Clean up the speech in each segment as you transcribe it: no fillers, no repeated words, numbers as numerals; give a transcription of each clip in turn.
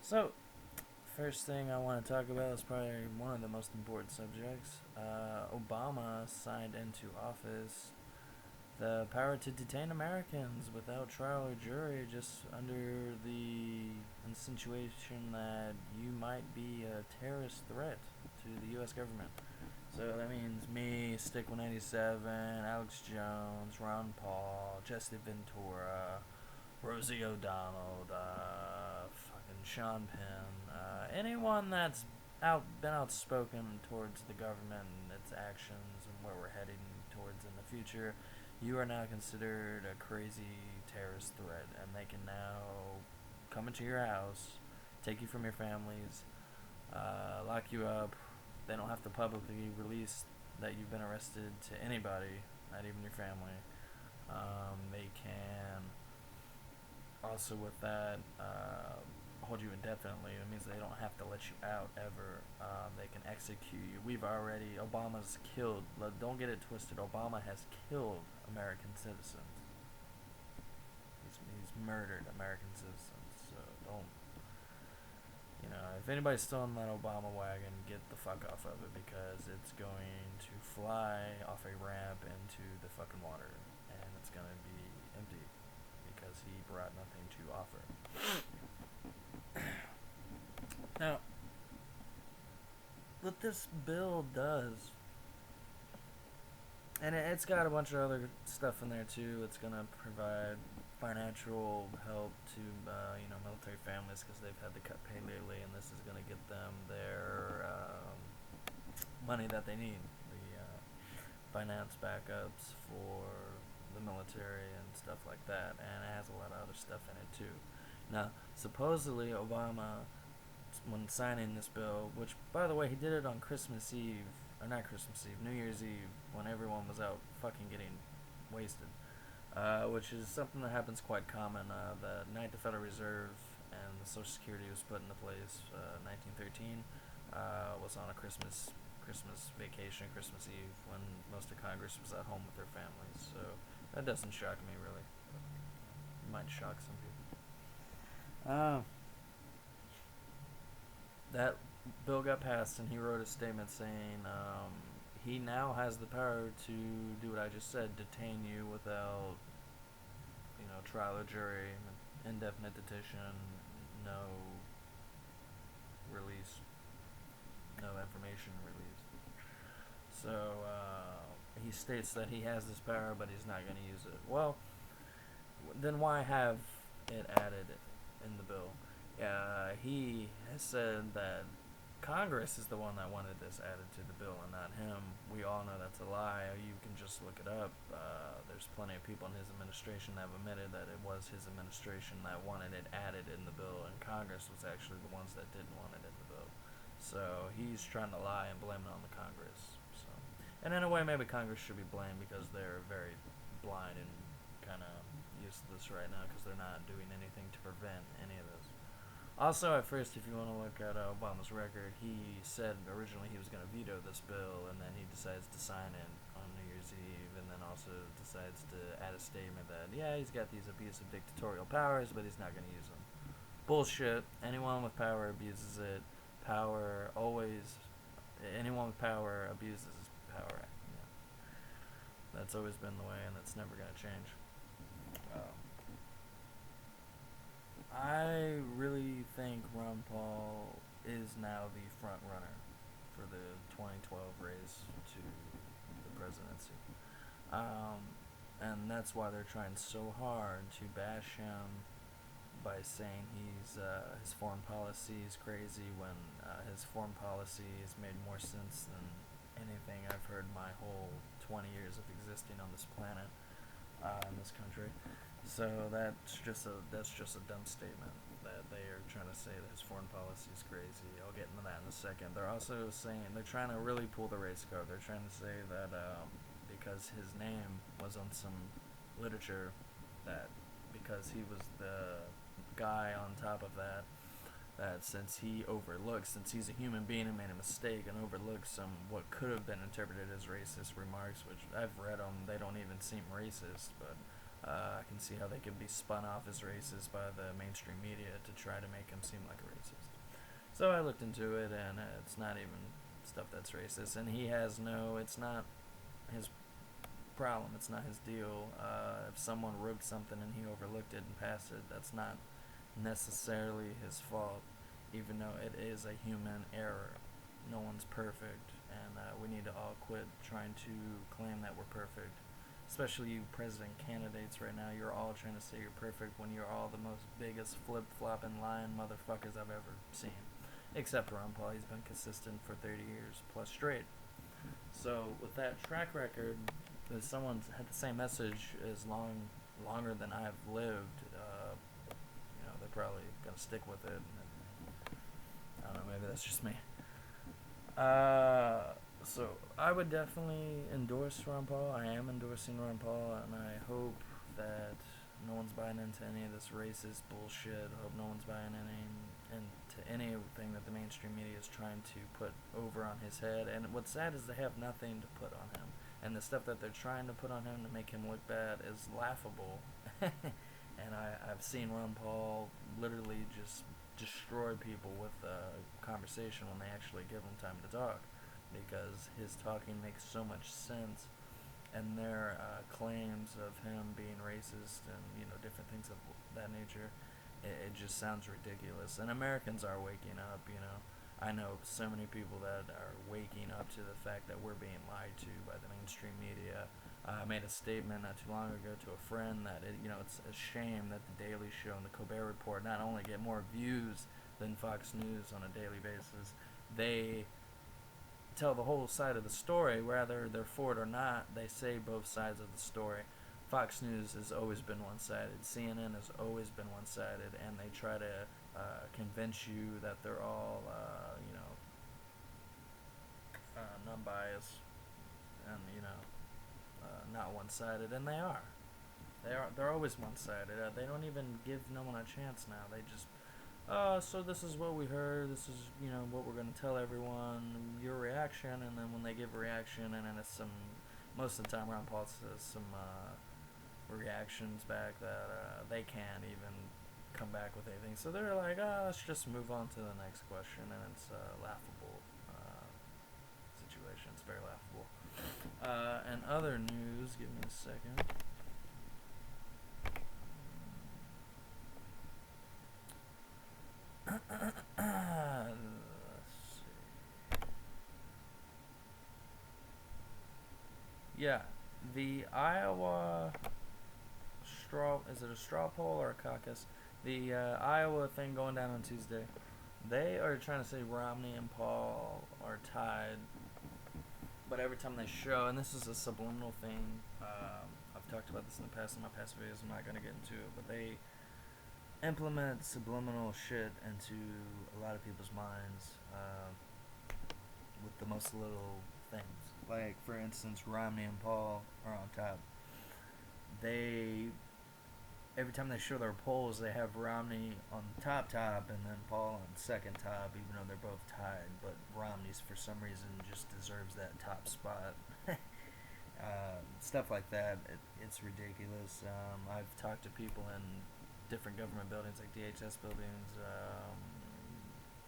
So, first thing I want to talk about is probably one of the most important subjects. Obama signed into office the power to detain Americans without trial or jury, just under the insinuation that you might be a terrorist threat to the U.S. government. So that means me, Stick 187, Alex Jones, Ron Paul, Jesse Ventura, Rosie O'Donnell, fucking Sean Penn, anyone that's been outspoken towards the government and its actions and where we're heading towards in the future, you are now considered a crazy terrorist threat, and they can now come into your house, take you from your families, lock you up. They don't have to publicly release that you've been arrested to anybody, not even your family. They can also, with that, hold you indefinitely. It means they don't have to let you out ever. They can execute you. Obama's killed, don't get it twisted, Obama has killed American citizens. He's murdered American citizens. So don't, if anybody's still in that Obama wagon, get the fuck off of it, because it's going to fly off a ramp into the fucking water, and it's going to be empty because he brought nothing to offer. Now, what this bill does, and it's got a bunch of other stuff in there too. It's gonna provide financial help to military families because they've had to cut pay lately, and this is gonna get them their money that they need, the finance backups for the military and stuff like that, and it has a lot of other stuff in it too. Now, supposedly Obama, when signing this bill, which, by the way, he did it on Christmas Eve, or not Christmas Eve, New Year's Eve, when everyone was out fucking getting wasted, which is something that happens quite common. The night the Federal Reserve and the Social Security was put into place, 1913, was on a Christmas vacation, Christmas Eve, when most of Congress was at home with their families. So that doesn't shock me, really. It might shock some people. That bill got passed, and he wrote a statement saying he now has the power to do what I just said: detain you without, trial or jury, indefinite detention, no release, no information released. So he states that he has this power, but he's not going to use it. Well, then why have it added in the bill? He has said that Congress is the one that wanted this added to the bill and not him. We all know that's a lie. You can just look it up. There's plenty of people in his administration that have admitted that it was his administration that wanted it added in the bill, and Congress was actually the ones that didn't want it in the bill. So he's trying to lie and blame it on the Congress. So, and in a way, maybe Congress should be blamed, because they're very blind and kind of useless right now, because they're not doing anything to prevent any of this. Also, at first, if you want to look at Obama's record, he said originally he was going to veto this bill, and then he decides to sign it on New Year's Eve, and then also decides to add a statement that, yeah, he's got these abusive dictatorial powers, but he's not going to use them. Bullshit. Anyone with power abuses it. Anyone with power abuses power. Yeah. That's always been the way, and that's never going to change. I really think Ron Paul is now the front runner for the 2012 race to the presidency. And that's why they're trying so hard to bash him by saying his foreign policy is crazy, when his foreign policy has made more sense than anything I've heard my whole 20 years of existing on this planet, in this country. So that's just a dumb statement that they are trying to say that his foreign policy is crazy. I'll get into that in a second. They're also saying they're trying to really pull the race card. They're trying to say that because his name was on some literature, that because he was the guy on top of that, since he's a human being and made a mistake and overlooked some what could have been interpreted as racist remarks, which I've read them, they don't even seem racist, but I can see how they could be spun off as racist by the mainstream media to try to make him seem like a racist. So I looked into it, and it's not even stuff that's racist. And he has no, it's not his problem, it's not his deal. If someone wrote something and he overlooked it and passed it, that's not necessarily his fault, even though it is a human error. No one's perfect, and we need to all quit trying to claim that we're perfect. Especially you president candidates right now, you're all trying to say you're perfect when you're all the most biggest flip-flopping lying motherfuckers I've ever seen. Except Ron Paul, he's been consistent for 30 years plus straight. So with that track record, if someone's had the same message longer than I've lived, they're probably gonna stick with it. I don't know, maybe that's just me. So I would definitely endorse Ron Paul. I am endorsing Ron Paul, and I hope that no one's buying into any of this racist bullshit. I hope no one's buying into anything that the mainstream media is trying to put over on his head. And what's sad is they have nothing to put on him. And the stuff that they're trying to put on him to make him look bad is laughable. And I've seen Ron Paul literally just destroy people with conversation when they actually give him time to talk, because his talking makes so much sense, and their claims of him being racist and different things of that nature, it just sounds ridiculous. And Americans are waking up. I know so many people that are waking up to the fact that we're being lied to by the mainstream media. I made a statement not too long ago to a friend that it's a shame that the Daily Show and the Colbert Report not only get more views than Fox News on a daily basis, they tell the whole side of the story, whether they're for it or not. They say both sides of the story. Fox News has always been one-sided. CNN has always been one-sided, and they try to convince you that they're all, non-biased and not one-sided, and they are. They're always one-sided. They don't even give no one a chance now. They just, so this is what we heard. This is what we're gonna tell everyone. Your reaction, and then when they give a reaction, and then it's most of the time Ron Paul says some reactions back that they can't even come back with anything. So they're like, let's just move on to the next question, and it's a laughable situation. It's very laughable. And other news, give me a second. Let's see. Yeah, the Iowa is it a straw poll or a caucus? The Iowa thing going down on Tuesday. They are trying to say Romney and Paul are tied, but every time they show, and this is a subliminal thing, I've talked about this in the past in my past videos, I'm not going to get into it, but they implement subliminal shit into a lot of people's minds with the most little things. Like, for instance, Romney and Paul are on top. Every time they show their polls, they have Romney on top, and then Paul on second top, even though they're both tied. But Romney's, for some reason, just deserves that top spot. Stuff like that, it's ridiculous. I've talked to people in different government buildings, like DHS buildings,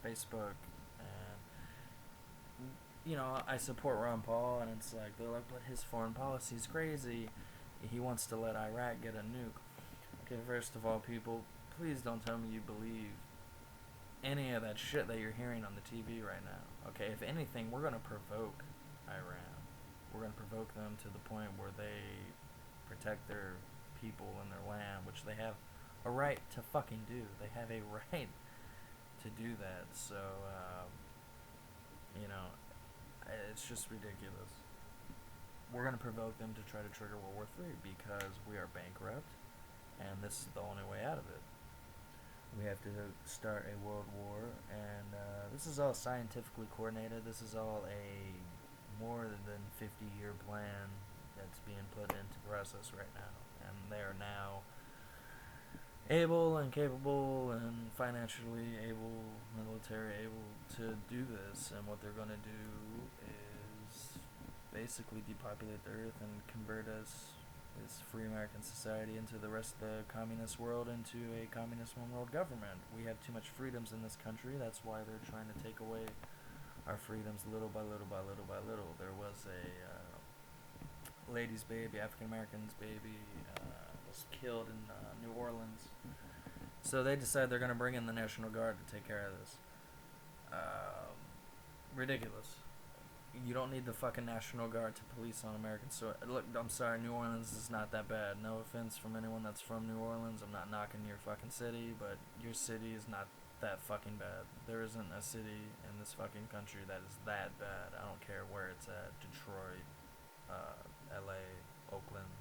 Facebook, and I support Ron Paul, and it's like, they're like, but his foreign policy is crazy. He wants to let Iraq get a nuke. Okay, first of all, people, please don't tell me you believe any of that shit that you're hearing on the TV right now. Okay, if anything, we're going to provoke Iran. We're going to provoke them to the point where they protect their people and their land, which they have a right to fucking do. They have a right to do that. So, it's just ridiculous. We're going to provoke them to try to trigger World War III because we are bankrupt, and this is the only way out of it. We have to start a world war, and this is all scientifically coordinated. This is all a more than 50-year plan that's being put into process right now, and they are now able and capable and financially able, military able to do this. And what they're going to do is basically depopulate the earth and convert us this free American society into the rest of the communist world, into a communist one world government. We have too much freedoms in this country. That's why they're trying to take away our freedoms little by little by little by little. There was a lady's baby, African American's baby, was killed in New Orleans. So they decide they're going to bring in the National Guard to take care of this. Ridiculous. You don't need the fucking National Guard to police on American soil. Look, I'm sorry, New Orleans is not that bad. No offense from anyone that's from New Orleans. I'm not knocking your fucking city, but your city is not that fucking bad. There isn't a city in this fucking country that is that bad. I don't care where it's at. Detroit, LA, Oakland,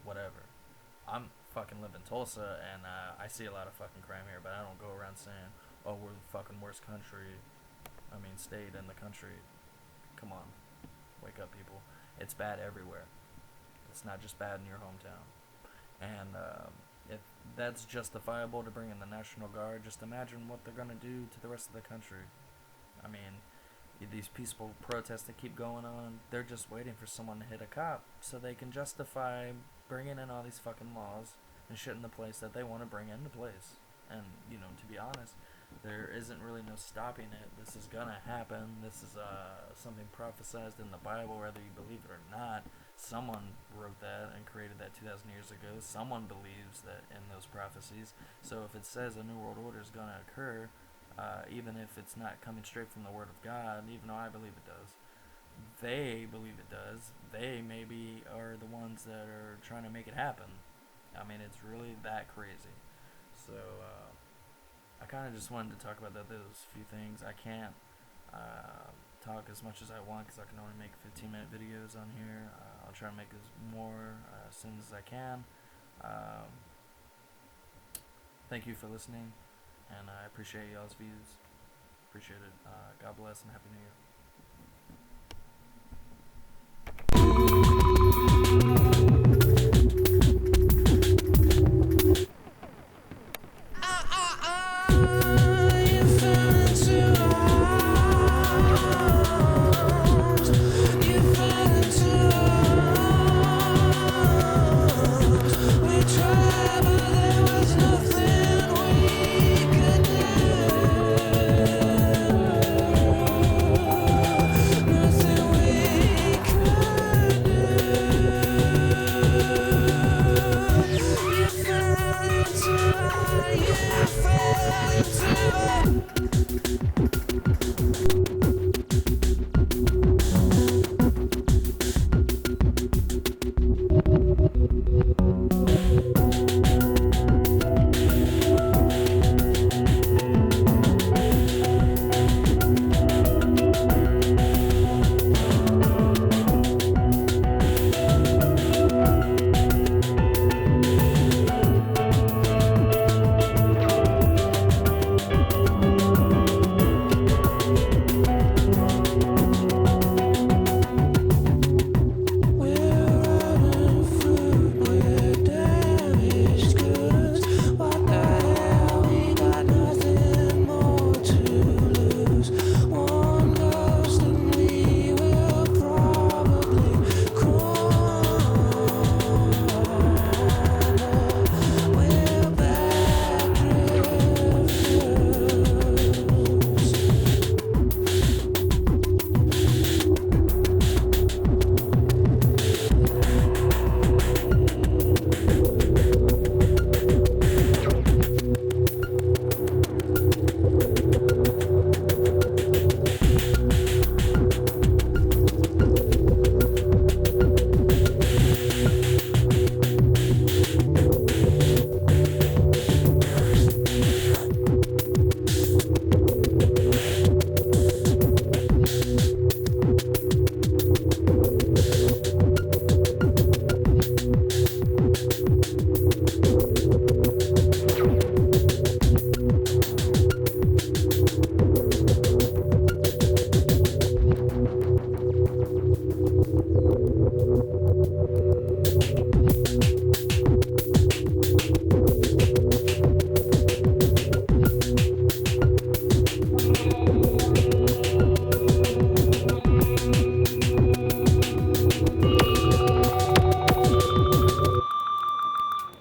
whatever. I'm fucking live in Tulsa, and I see a lot of fucking crime here, but I don't go around saying, oh, we're the fucking worst state in the country. Come on. Wake up, people. It's bad everywhere. It's not just bad in your hometown. And if that's justifiable to bring in the National Guard, just imagine what they're going to do to the rest of the country. I mean, these peaceful protests that keep going on, they're just waiting for someone to hit a cop so they can justify bringing in all these fucking laws and shit in the place that they want to bring into place. And, to be honest, there isn't really no stopping it. This is gonna happen. This is something prophesized in the Bible, whether you believe it or not. Someone wrote that and created that 2,000 years ago. Someone believes that in those prophecies. So if it says a new world order is gonna occur, even if it's not coming straight from the Word of God, even though I believe it does, they believe it does. They maybe are the ones that are trying to make it happen. I mean, it's really that crazy. So, I kind of just wanted to talk about those few things. I can't talk as much as I want because I can only make 15-minute videos on here. I'll try to make more as soon as I can. Thank you for listening, and I appreciate y'all's views. Appreciate it. God bless and Happy New Year.